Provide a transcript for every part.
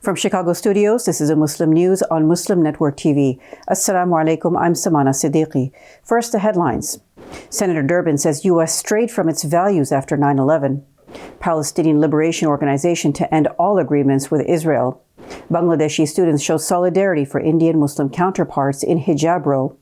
From Chicago studios, this is a Muslim News on Muslim Network TV. Assalamu alaikum, I'm Samana Siddiqui. First, the headlines. Senator Durbin says U.S. strayed from its values after 9/11. Palestinian Liberation Organization to end all agreements with Israel. Bangladeshi students show solidarity for Indian Muslim counterparts in hijab row.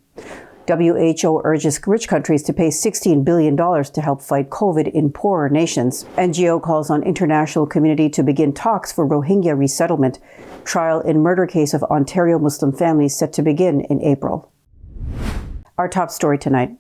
WHO urges rich countries to pay $16 billion to help fight COVID in poorer nations. NGO calls on international community to begin talks for Rohingya resettlement. Trial in murder case of Ontario Muslim families set to begin in April. Our top story tonight.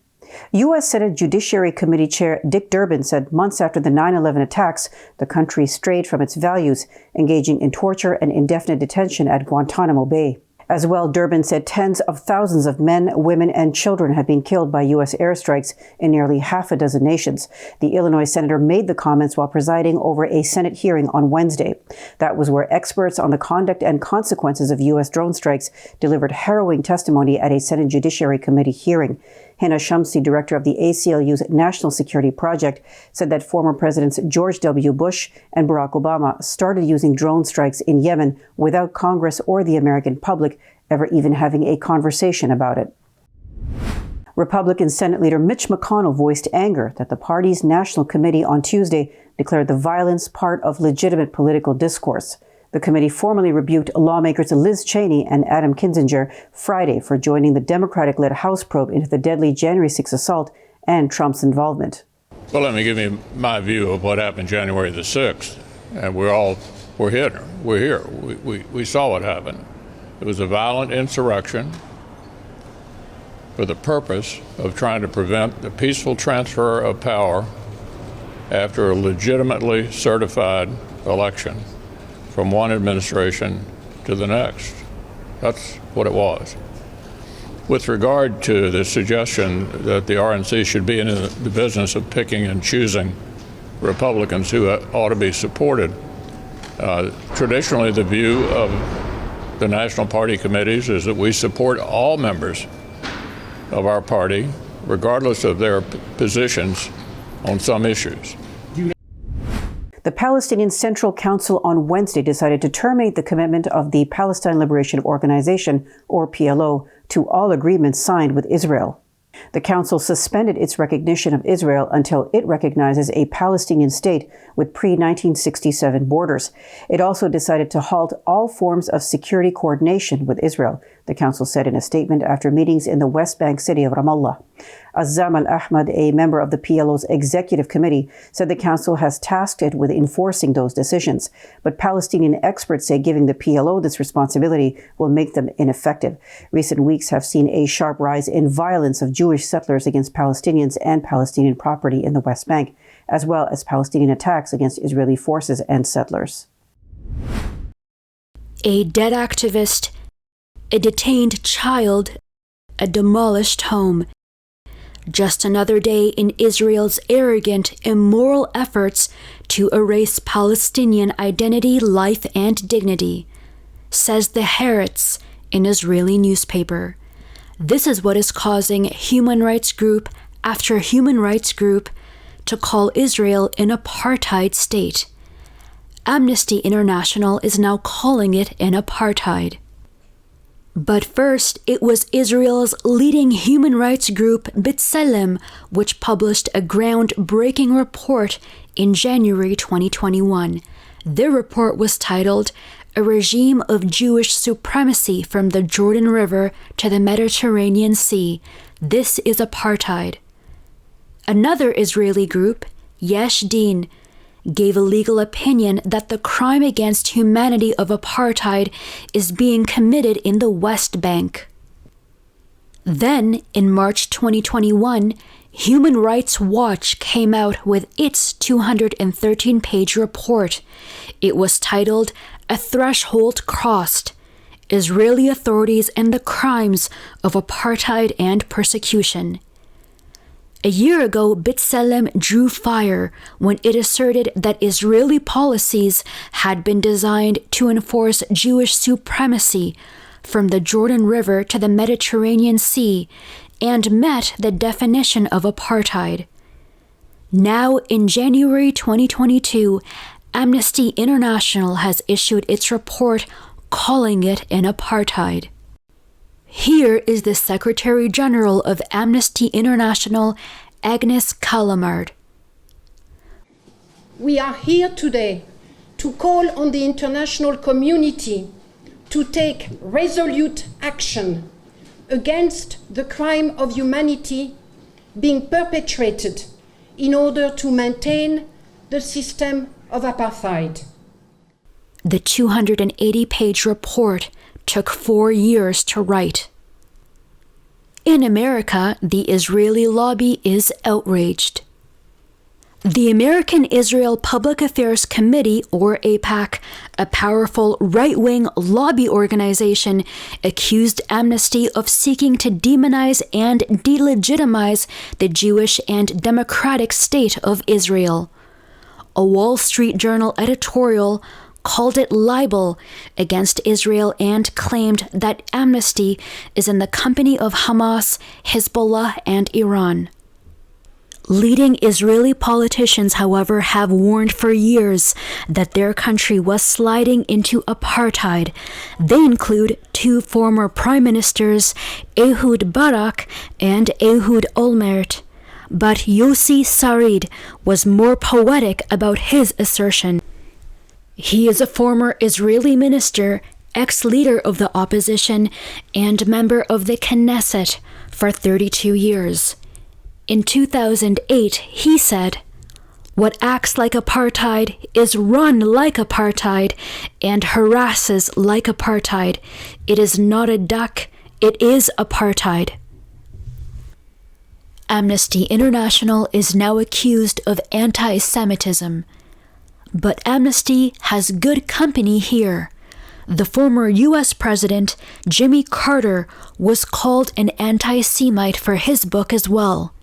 U.S. Senate Judiciary Committee Chair Dick Durbin said months after the 9/11 attacks, the country strayed from its values, engaging in torture and indefinite detention at Guantanamo Bay. As well, Durbin said tens of thousands of men, women, and children have been killed by U.S. airstrikes in nearly half a dozen nations. The Illinois senator made the comments while presiding over a Senate hearing on Wednesday. That was where experts on the conduct and consequences of U.S. drone strikes delivered harrowing testimony at a Senate Judiciary Committee hearing. Hina Shamsi, director of the ACLU's National Security Project, said that former Presidents George W. Bush and Barack Obama started using drone strikes in Yemen without Congress or the American public ever even having a conversation about it. Republican Senate leader Mitch McConnell voiced anger that the party's National Committee on Tuesday declared the violence part of legitimate political discourse. The committee formally rebuked lawmakers Liz Cheney and Adam Kinzinger Friday for joining the Democratic-led House probe into the deadly January 6 assault and Trump's involvement. Well, let me give you my view of what happened January the 6th. And we're here. We saw what happened. It was a violent insurrection for the purpose of trying to prevent the peaceful transfer of power after a legitimately certified election from one administration to the next. That's what it was. With regard to the suggestion that the RNC should be in the business of picking and choosing Republicans who ought to be supported, traditionally the view of the national party committees is that we support all members of our party, regardless of their positions on some issues. The Palestinian Central Council on Wednesday decided to terminate the commitment of the Palestine Liberation Organization, or PLO, to all agreements signed with Israel. The council suspended its recognition of Israel until it recognizes a Palestinian state with pre-1967 borders. It also decided to halt all forms of security coordination with Israel, the council said in a statement after meetings in the West Bank city of Ramallah. Azzam al-Ahmad, a member of the PLO's executive committee, said the council has tasked it with enforcing those decisions. But Palestinian experts say giving the PLO this responsibility will make them ineffective. Recent weeks have seen a sharp rise in violence of Jewish settlers against Palestinians and Palestinian property in the West Bank, as well as Palestinian attacks against Israeli forces and settlers. A dead activist, a detained child, a demolished home. Just another day in Israel's arrogant, immoral efforts to erase Palestinian identity, life, and dignity, says the Haaretz, an Israeli newspaper. This is what is causing human rights group after human rights group to call Israel an apartheid state. Amnesty International is now calling it an apartheid. But first, it was Israel's leading human rights group, B'Tselem, which published a groundbreaking report in January 2021. Their report was titled, "A Regime of Jewish Supremacy from the Jordan River to the Mediterranean Sea. This is Apartheid." Another Israeli group, Yesh Din, gave a legal opinion that the crime against humanity of apartheid is being committed in the West Bank. Then, in March 2021, Human Rights Watch came out with its 213-page report. It was titled, "A Threshold Crossed: Israeli Authorities and the Crimes of Apartheid and Persecution." A year ago, B'Tselem drew fire when it asserted that Israeli policies had been designed to enforce Jewish supremacy from the Jordan River to the Mediterranean Sea and met the definition of apartheid. Now, in January 2022, Amnesty International has issued its report calling it an apartheid. Here is the Secretary General of Amnesty International, Agnes Callamard. We are here today to call on the international community to take resolute action against the crime of humanity being perpetrated in order to maintain the system of apartheid. The 280-page report took 4 years to write. In America, the Israeli lobby is outraged. The American Israel Public Affairs Committee, or AIPAC, a powerful right-wing lobby organization, accused Amnesty of seeking to demonize and delegitimize the Jewish and democratic state of Israel. A Wall Street Journal editorial called it libel against Israel and claimed that Amnesty is in the company of Hamas, Hezbollah, and Iran. Leading Israeli politicians, however, have warned for years that their country was sliding into apartheid. They include 2 former prime ministers, Ehud Barak and Ehud Olmert. But Yossi Sarid was more poetic about his assertion. He is a former Israeli minister, ex-leader of the opposition, and member of the Knesset for 32 years. In 2008, he said, "What acts like apartheid is run like apartheid and harasses like apartheid. It is not a duck, it is apartheid." Amnesty International is now accused of anti-Semitism. But Amnesty has good company here. The former U.S. President, Jimmy Carter, was called an anti-Semite for his book as well.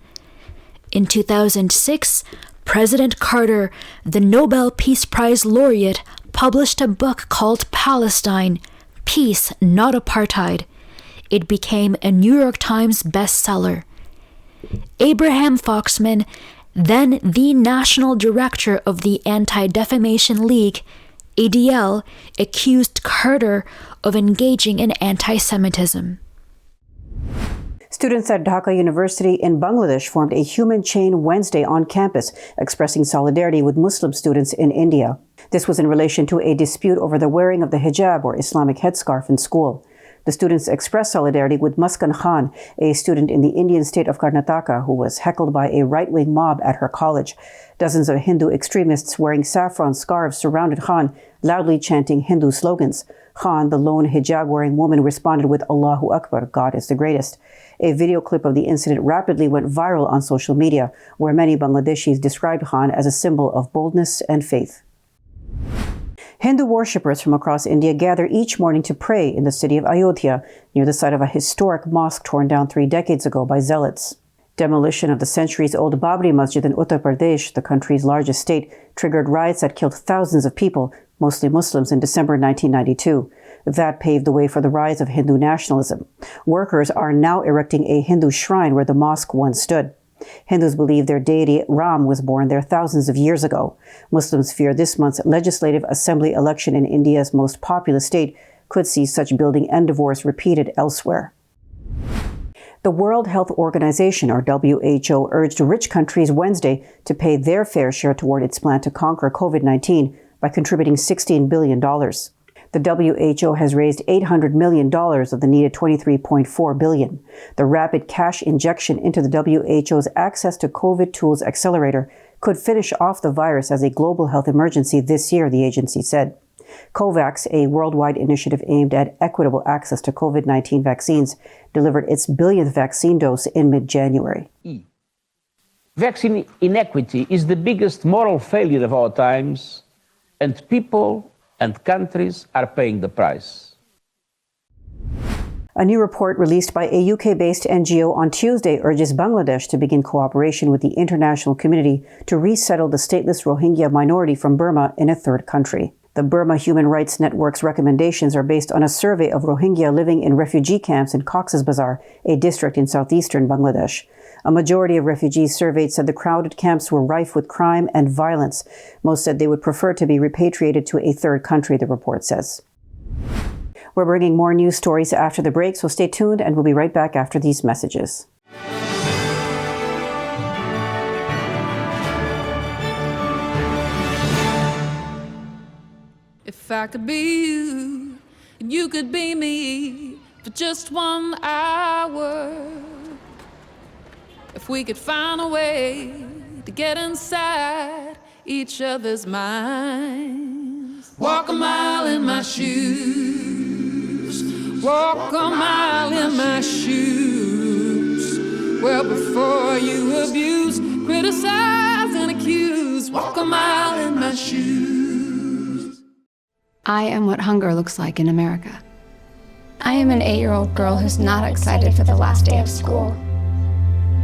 In 2006, President Carter, the Nobel Peace Prize laureate, published a book called Palestine, Peace, Not Apartheid. It became a New York Times bestseller. Abraham Foxman, then the national director of the Anti-Defamation League, ADL, accused Carter of engaging in anti-Semitism. Students at Dhaka University in Bangladesh formed a human chain Wednesday on campus, expressing solidarity with Muslim students in India. This was in relation to a dispute over the wearing of the hijab, or Islamic headscarf, in school. The students expressed solidarity with Muskan Khan, a student in the Indian state of Karnataka who was heckled by a right-wing mob at her college. Dozens of Hindu extremists wearing saffron scarves surrounded Khan, loudly chanting Hindu slogans. Khan, the lone hijab-wearing woman, responded with Allahu Akbar, God is the greatest. A video clip of the incident rapidly went viral on social media, where many Bangladeshis described Khan as a symbol of boldness and faith. Hindu worshippers from across India gather each morning to pray in the city of Ayodhya, near the site of a historic mosque torn down 3 decades ago by zealots. Demolition of the centuries-old Babri Masjid in Uttar Pradesh, the country's largest state, triggered riots that killed thousands of people, mostly Muslims, in December 1992. That paved the way for the rise of Hindu nationalism. Workers are now erecting a Hindu shrine where the mosque once stood. Hindus believe their deity Ram was born there thousands of years ago. Muslims fear this month's Legislative Assembly election in India's most populous state could see such building and divorce repeated elsewhere. The World Health Organization, or WHO, urged rich countries Wednesday to pay their fair share toward its plan to conquer COVID-19 by contributing $16 billion. The WHO has raised $800 million of the needed $23.4 billion. The rapid cash injection into the WHO's Access to COVID Tools Accelerator could finish off the virus as a global health emergency this year, the agency said. COVAX, a worldwide initiative aimed at equitable access to COVID-19 vaccines, delivered its billionth vaccine dose in mid-January. Vaccine inequity is the biggest moral failure of our times, and people and countries are paying the price. A new report released by a UK-based NGO on Tuesday urges Bangladesh to begin cooperation with the international community to resettle the stateless Rohingya minority from Burma in a third country. The Burma Human Rights Network's recommendations are based on a survey of Rohingya living in refugee camps in Cox's Bazar, a district in southeastern Bangladesh. A majority of refugees surveyed said the crowded camps were rife with crime and violence. Most said they would prefer to be repatriated to a third country, the report says. We're bringing more news stories after the break, so stay tuned and we'll be right back after these messages. If I could be you, and you could be me for just 1 hour. If we could find a way to get inside each other's minds. Walk a mile in my shoes. Walk a mile in my shoes. Well, before you abuse, criticize, and accuse. Walk a mile in my shoes. I am what hunger looks like in America. I am an 8-year-old girl who's not excited for the last day of school.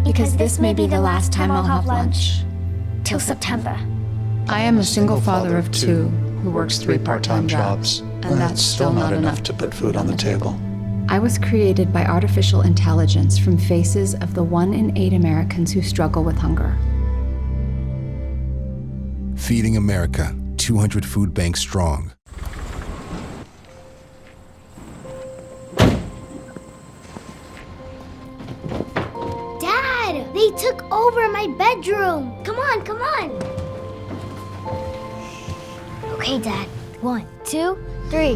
Because this may be the last time I'll have lunch. Till September. I am a single father of 2 who works 3 part-time jobs, and that's still not enough to put food on the table. I was created by artificial intelligence from faces of the 1 in 8 Americans who struggle with hunger. Feeding America, 200 food banks strong. Dad, they took over my bedroom. Come on, come on. Okay, Dad. 1, 2, 3.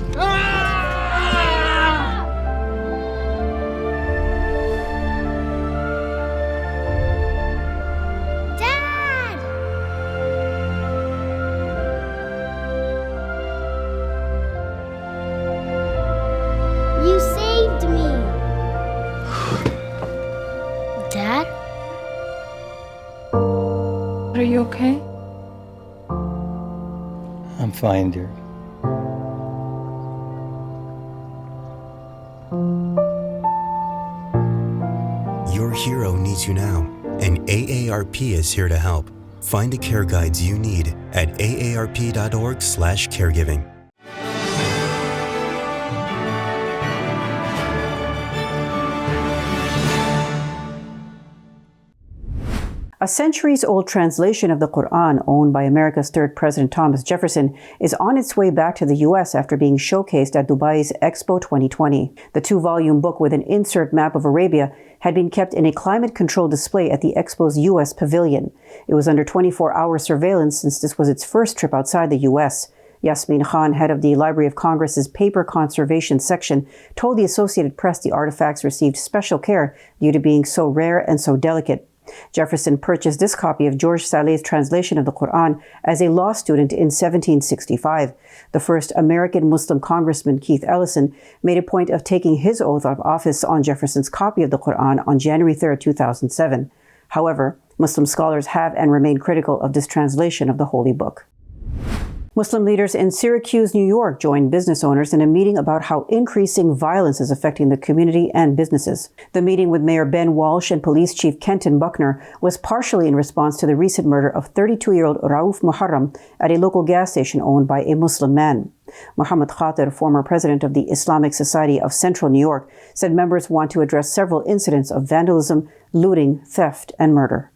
Dad! You saved me. Dad? Are you okay? I'm fine, dear. Your hero needs you now, and AARP is here to help. Find the care guides you need at aarp.org/caregiving. A centuries-old translation of the Quran, owned by America's third President Thomas Jefferson, is on its way back to the U.S. after being showcased at Dubai's EXPO 2020. The 2-volume book with an insert map of Arabia had been kept in a climate-controlled display at the Expo's U.S. pavilion. It was under 24-hour surveillance since this was its first trip outside the U.S. Yasmin Khan, head of the Library of Congress's Paper Conservation Section, told the Associated Press the artifacts received special care due to being so rare and so delicate. Jefferson purchased this copy of George Saleh's translation of the Quran as a law student in 1765. The first American Muslim congressman, Keith Ellison, made a point of taking his oath of office on Jefferson's copy of the Quran on January 3, 2007. However, Muslim scholars have and remain critical of this translation of the Holy Book. Muslim leaders in Syracuse, New York, joined business owners in a meeting about how increasing violence is affecting the community and businesses. The meeting with Mayor Ben Walsh and Police Chief Kenton Buckner was partially in response to the recent murder of 32-year-old Rauf Muharram at a local gas station owned by a Muslim man. Muhammad Khatir, former president of the Islamic Society of Central New York, said members want to address several incidents of vandalism, looting, theft, and murder.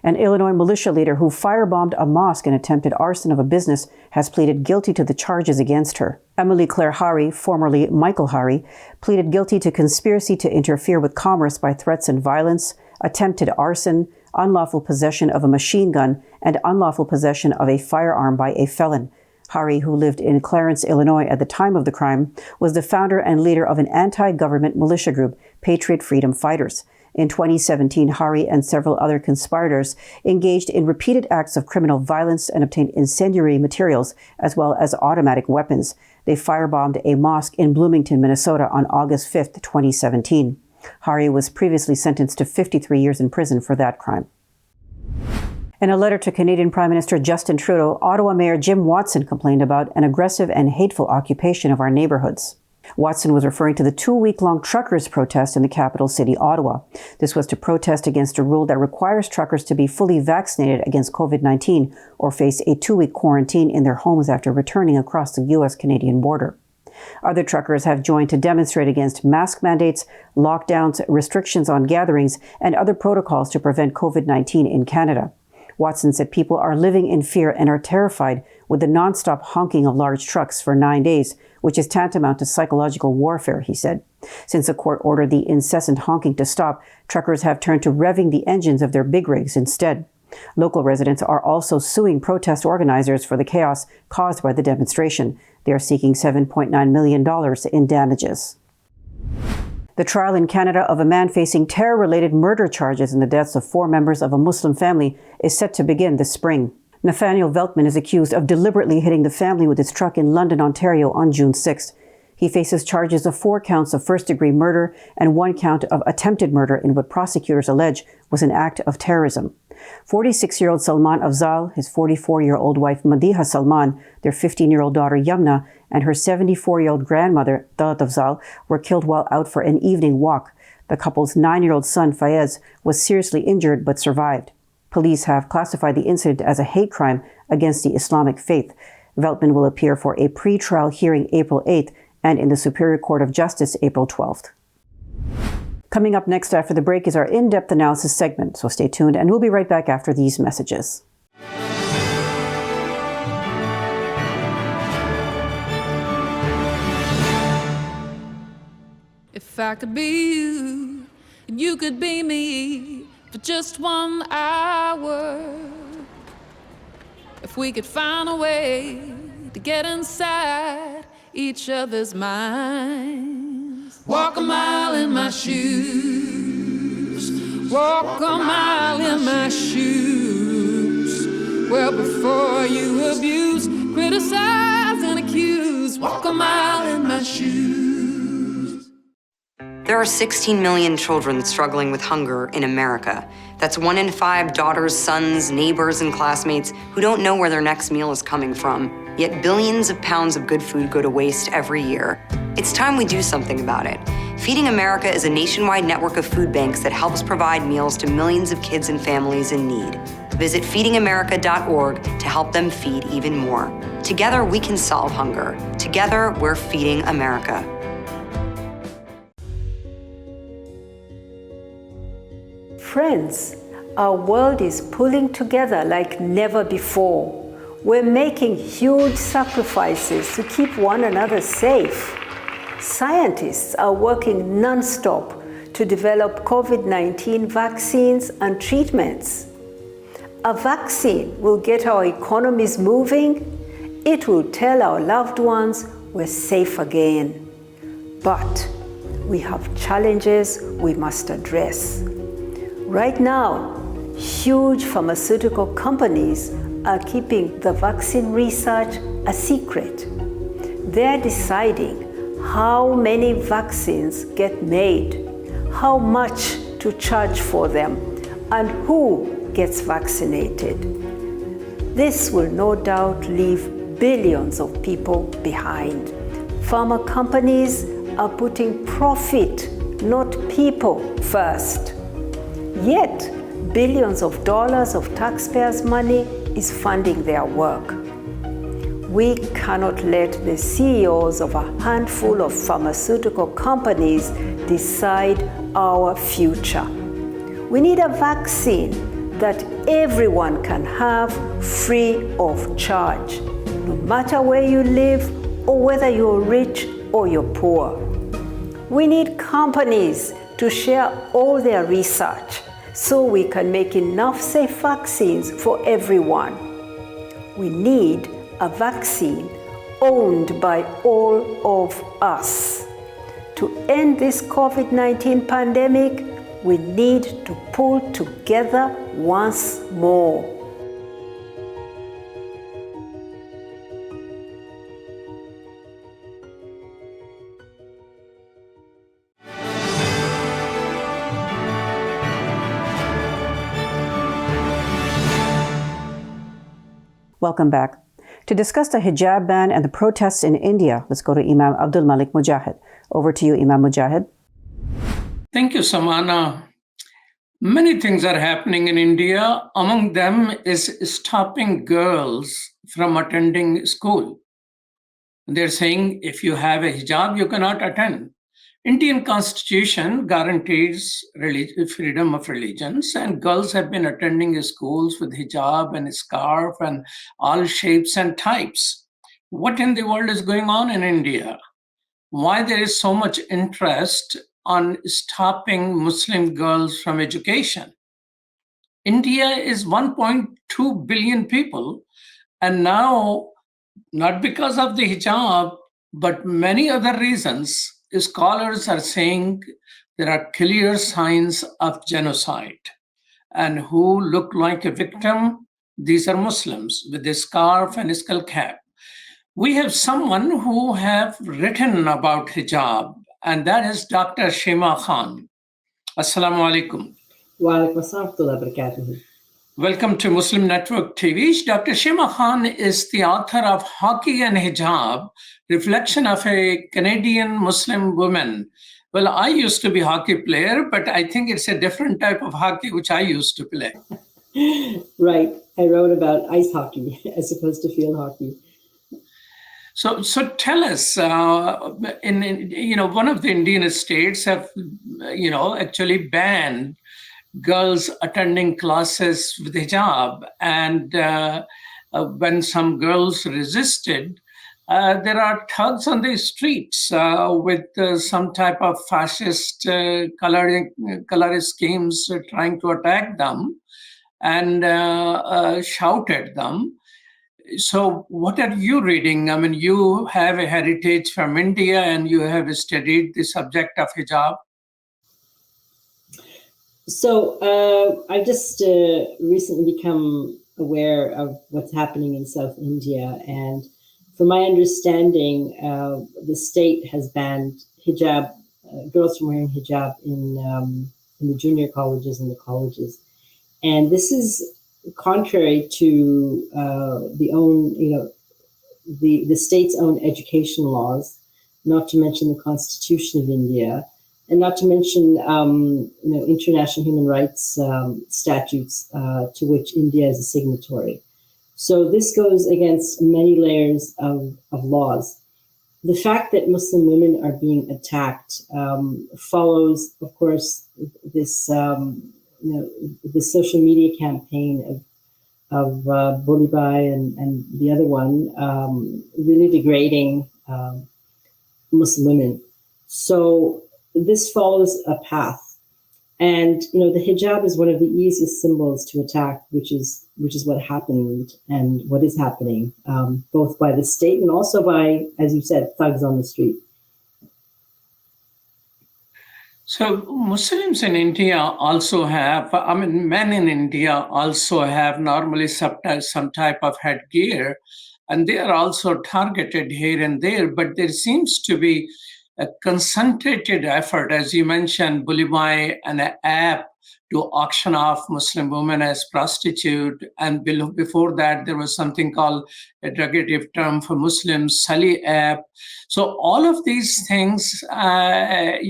An Illinois militia leader who firebombed a mosque and attempted arson of a business has pleaded guilty to the charges against her. Emily Claire Hari, formerly Michael Hari, pleaded guilty to conspiracy to interfere with commerce by threats and violence, attempted arson, unlawful possession of a machine gun, and unlawful possession of a firearm by a felon. Hari, who lived in Clarence, Illinois at the time of the crime, was the founder and leader of an anti-government militia group, Patriot Freedom Fighters. In 2017, Hari and several other conspirators engaged in repeated acts of criminal violence and obtained incendiary materials as well as automatic weapons. They firebombed a mosque in Bloomington, Minnesota on August 5, 2017. Hari was previously sentenced to 53 years in prison for that crime. In a letter to Canadian Prime Minister Justin Trudeau, Ottawa Mayor Jim Watson complained about an aggressive and hateful occupation of our neighborhoods. Watson was referring to the 2-week-long truckers' protest in the capital city, Ottawa. This was to protest against a rule that requires truckers to be fully vaccinated against COVID-19 or face a 2-week quarantine in their homes after returning across the U.S.-Canadian border. Other truckers have joined to demonstrate against mask mandates, lockdowns, restrictions on gatherings, and other protocols to prevent COVID-19 in Canada. Watson said people are living in fear and are terrified with the nonstop honking of large trucks for 9 days, which is tantamount to psychological warfare, he said. Since the court ordered the incessant honking to stop, truckers have turned to revving the engines of their big rigs instead. Local residents are also suing protest organizers for the chaos caused by the demonstration. They are seeking $7.9 million in damages. The trial in Canada of a man facing terror-related murder charges in the deaths of 4 members of a Muslim family is set to begin this spring. Nathaniel Veltman is accused of deliberately hitting the family with his truck in London, Ontario on June 6th. He faces charges of 4 counts of first-degree murder and 1 count of attempted murder in what prosecutors allege was an act of terrorism. 46-year-old Salman Afzal, his 44-year-old wife Madiha Salman, their 15-year-old daughter Yamna, and her 74-year-old grandmother Dalat Afzal were killed while out for an evening walk. The couple's 9-year-old son Fayez was seriously injured but survived. Police have classified the incident as a hate crime against the Islamic faith. Veltman will appear for a pre-trial hearing April 8th and in the Superior Court of Justice April 12th. Coming up next after the break is our in-depth analysis segment, so stay tuned and we'll be right back after these messages. If I could be you, and you could be me for just 1 hour. If we could find a way to get inside each other's minds. Walk a mile in my shoes. Walk a mile in my shoes. Well, before you abuse, criticize, and accuse. Walk a mile in my shoes. There are 16 million children struggling with hunger in America. That's 1 in 5 daughters, sons, neighbors, and classmates who don't know where their next meal is coming from. Yet billions of pounds of good food go to waste every year. It's time we do something about it. Feeding America is a nationwide network of food banks that helps provide meals to millions of kids and families in need. Visit feedingamerica.org to help them feed even more. Together, we can solve hunger. Together, we're feeding America. Friends, our world is pulling together like never before. We're making huge sacrifices to keep one another safe. Scientists are working non-stop to develop COVID-19 vaccines and treatments. A vaccine will get our economies moving. It will tell our loved ones we're safe again. But we have challenges we must address. Right now, huge pharmaceutical companies are keeping the vaccine research a secret. They're deciding how many vaccines get made, how much to charge for them, and who gets vaccinated. This will no doubt leave billions of people behind. Pharma companies are putting profit, not people, first. Yet, billions of dollars of taxpayers' money is funding their work. We cannot let the CEOs of a handful of pharmaceutical companies decide our future. We need a vaccine that everyone can have free of charge, no matter where you live or whether you're rich or you're poor. We need companies to share all their research so we can make enough safe vaccines for everyone. We need a vaccine owned by all of us. To end this COVID-19 pandemic, we need to pull together once more. Welcome back. To discuss the hijab ban and the protests in India, let's go to Imam Abdul Malik Mujahid. Over to you, Imam Mujahid. Thank you, Samana. Many things are happening in India. Among them is stopping girls from attending school. They're saying if you have a hijab, you cannot attend. Indian Constitution guarantees freedom of religions, and girls have been attending schools with hijab and scarf and all shapes and types. What in the world is going on in India? Why there is so much interest on stopping Muslim girls from education? India is 1.2 billion people, and now, not because of the hijab, but many other reasons, scholars are saying there are clear signs of genocide. And who look like a victim? These are Muslims with a scarf and a skull cap. We have someone who have written about hijab, and that is Dr. SHEEMA Khan. Assalamu alaikum. Wa alaikum assalam wa barakatuh. Welcome to Muslim Network TV. Dr. SHEEMA Khan is the author of Hockey and Hijab, Reflection of a Canadian Muslim Woman. Well, I used to be a hockey player, but I think it's a different type of hockey which I used to play. Right. I wrote about ice hockey as opposed to field hockey. So tell us, one of the Indian states have, actually banned girls attending classes with hijab. And when some girls resisted, there are thugs on the streets with some type of fascist color schemes trying to attack them and shout at them. So what are you reading? I mean, you have a heritage from India and you have studied the subject of hijab. So I've just recently become aware of what's happening in South India. And from my understanding, the state has banned hijab, girls from wearing hijab in the junior colleges and the colleges. And this is contrary to the state's own education laws, not to mention the Constitution of India, and not to mention international human rights statutes to which India is a signatory. So this goes against many layers of laws. The fact that Muslim women are being attacked follows, of course, this the social media campaign of Bolibai and the other one really degrading Muslim women. So this follows a path. And the hijab is one of the easiest symbols to attack, which is what happened and what is happening, both by the state and also by, as you said, thugs on the street. So Muslims in India also have, men in India also have normally some type of headgear, and they are also targeted here and there, but there seems to be a concentrated effort, as you mentioned, Bulibai, an app to auction off Muslim women as prostitute. And before that, there was something called a derogative term for Muslims, Sali app. So all of these things, and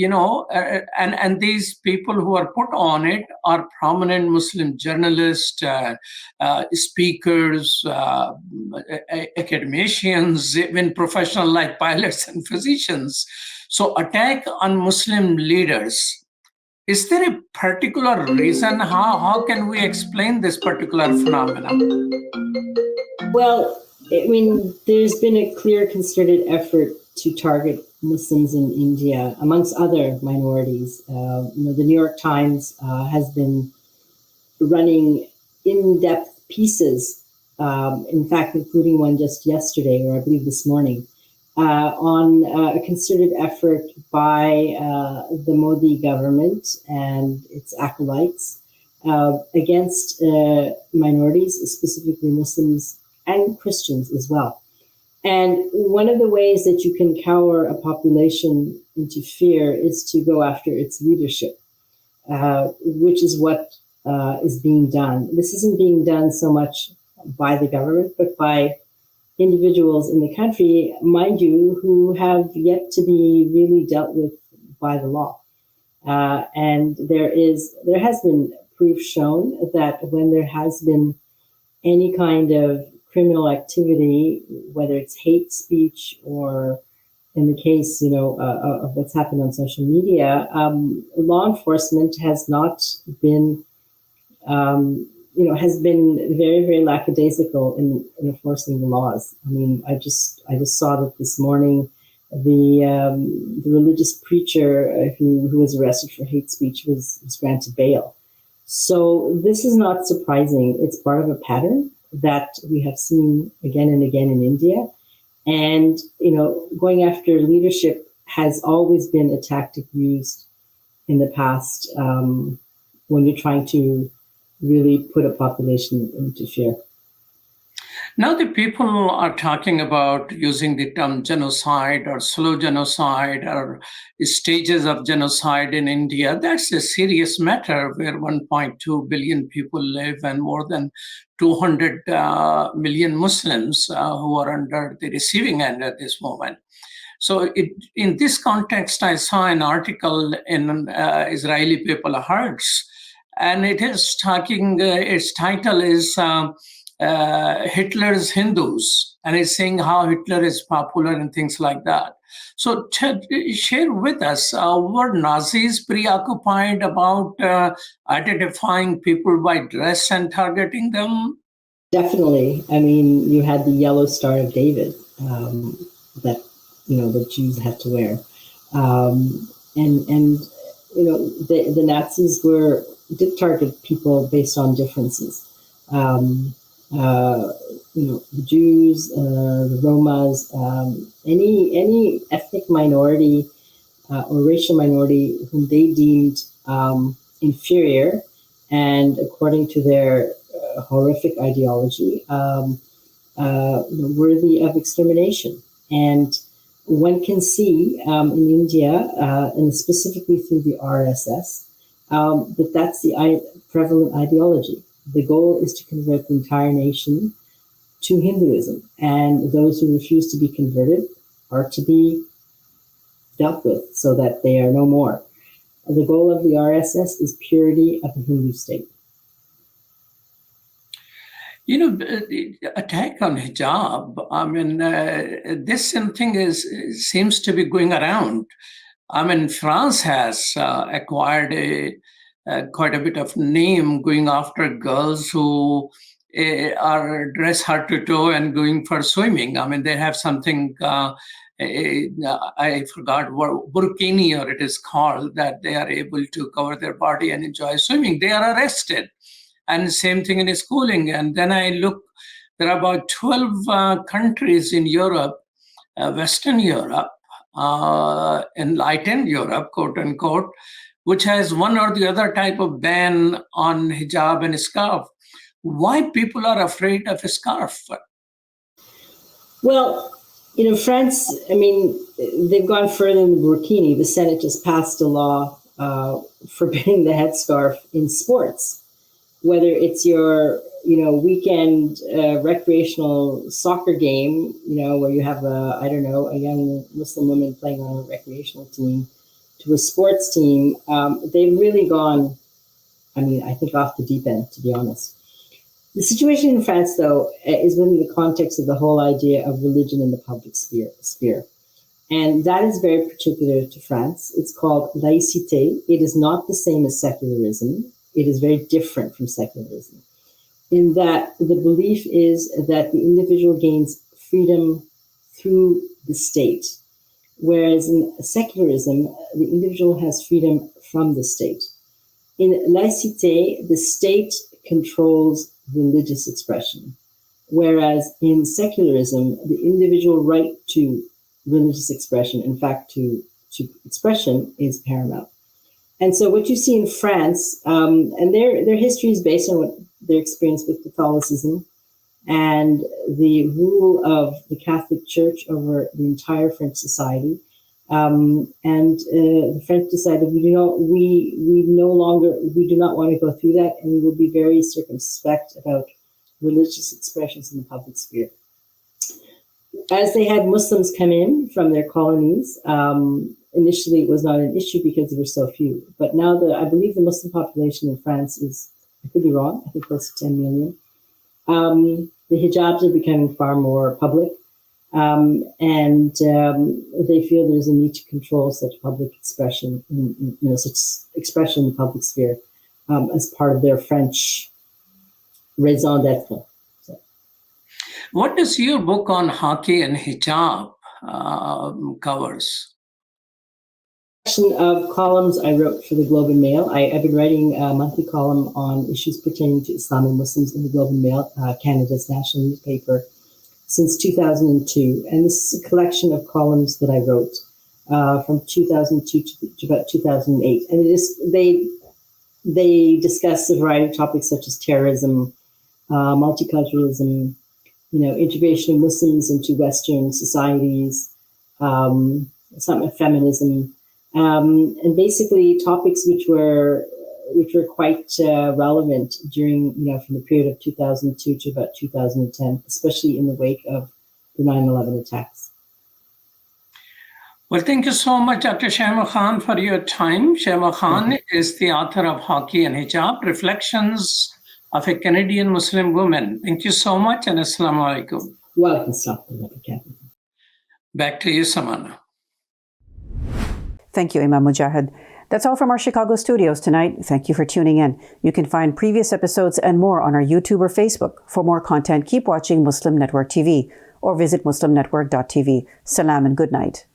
these people who are put on it are prominent Muslim journalists, speakers, academicians, even professional like pilots and physicians. So attack on Muslim leaders. Is there a particular reason? How can we explain this particular phenomenon? Well, there's been a clear concerted effort to target Muslims in India, amongst other minorities. The New York Times has been running in-depth pieces, in fact, including one just yesterday, or I believe this morning, on a concerted effort by the Modi government and its acolytes against minorities, specifically Muslims and Christians as well. And one of the ways that you can cower a population into fear is to go after its leadership, which is what is being done. This isn't being done so much by the government, but by individuals in the country, mind you, who have yet to be really dealt with by the law. And there has been proof shown that when there has been any kind of criminal activity, whether it's hate speech or in the case, of what's happened on social media, law enforcement has not been, has been very, very lackadaisical in enforcing the laws. I mean, I just saw that this morning. The religious preacher who was arrested for hate speech was granted bail. So this is not surprising. It's part of a pattern that we have seen again and again in India. And, going after leadership has always been a tactic used in the past when you're trying to really put a population into fear. Now the people are talking about using the term genocide or slow genocide or stages of genocide in India. That's a serious matter where 1.2 billion people live and more than 200 million Muslims who are under the receiving end at this moment. So in this context, I saw an article in Israeli People Hearts, and it is talking, its title is Hitler's Hindus, and it's saying how Hitler is popular and things like that. So share with us, were Nazis preoccupied about identifying people by dress and targeting them? Definitely. I mean, you had the yellow Star of David that, the Jews had to wear. The Nazis did target people based on differences. The Jews, the Romas, any ethnic minority or racial minority whom they deemed inferior, and according to their horrific ideology, worthy of extermination. And one can see in India, and specifically through the RSS, that that's the prevalent ideology. The goal is to convert the entire nation to Hinduism, and those who refuse to be converted are to be dealt with so that they are no more. The goal of the RSS is purity of the Hindu state. The attack on hijab, I mean, this something seems to be going around. I mean, France has acquired quite a bit of name going after girls who are dressed head to toe and going for swimming. I mean, they have something, I forgot what burkini or it is called, that they are able to cover their body and enjoy swimming. They are arrested. And same thing in schooling. And then I look, there are about 12 countries in Europe, Western Europe, enlightened Europe, quote unquote, which has one or the other type of ban on hijab and scarf. Why people are afraid of a scarf? Well, France, I mean, they've gone further than the burkini. The Senate just passed a law forbidding the headscarf in sports. Whether it's your, weekend recreational soccer game, where you have a young Muslim woman playing on a recreational team, to a sports team, they've really gone, I think off the deep end, to be honest. The situation in France, though, is within the context of the whole idea of religion in the public sphere. And that is very particular to France. It's called laïcité. It is not the same as secularism. It is very different from secularism, in that the belief is that the individual gains freedom through the state, whereas in secularism, the individual has freedom from the state. In laïcité, the state controls religious expression, whereas in secularism, the individual right to religious expression, in fact, to expression, is paramount. And so what you see in France, and their history is based on what their experience with Catholicism and the rule of the Catholic Church over the entire French society. The French decided we do not want to go through that, and we will be very circumspect about religious expressions in the public sphere. As they had Muslims come in from their colonies, initially it was not an issue because there were so few. But now I believe the Muslim population in France is, I could be wrong, I think close to 10 million. the hijabs are becoming far more public, and they feel there's a need to control such public expression, such expression in the public sphere as part of their French raison d'être. What does your book on hockey and hijab covers? Of columns I wrote for the Globe and Mail. I've been writing a monthly column on issues pertaining to Islam and Muslims in the Globe and Mail, Canada's national newspaper, since 2002. And this is a collection of columns that I wrote from 2002 to about 2008. And they discuss a variety of topics such as terrorism, multiculturalism, integration of Muslims into Western societies, some feminism, and basically topics which were quite relevant during, from the period of 2002 to about 2010, especially in the wake of the 9/11 attacks. Well, thank you so much, Dr. SHEEMA Khan, for your time. SHEEMA Khan is the author of Hockey and Hijab, Reflections of a Canadian Muslim Woman. Thank you so much, and Assalamu alaikum. Welcome. Back to you, Samana. Thank you, Imam Mujahid. That's all from our Chicago studios tonight. Thank you for tuning in. You can find previous episodes and more on our YouTube or Facebook. For more content, keep watching Muslim Network TV or visit muslimnetwork.tv. Salam and good night.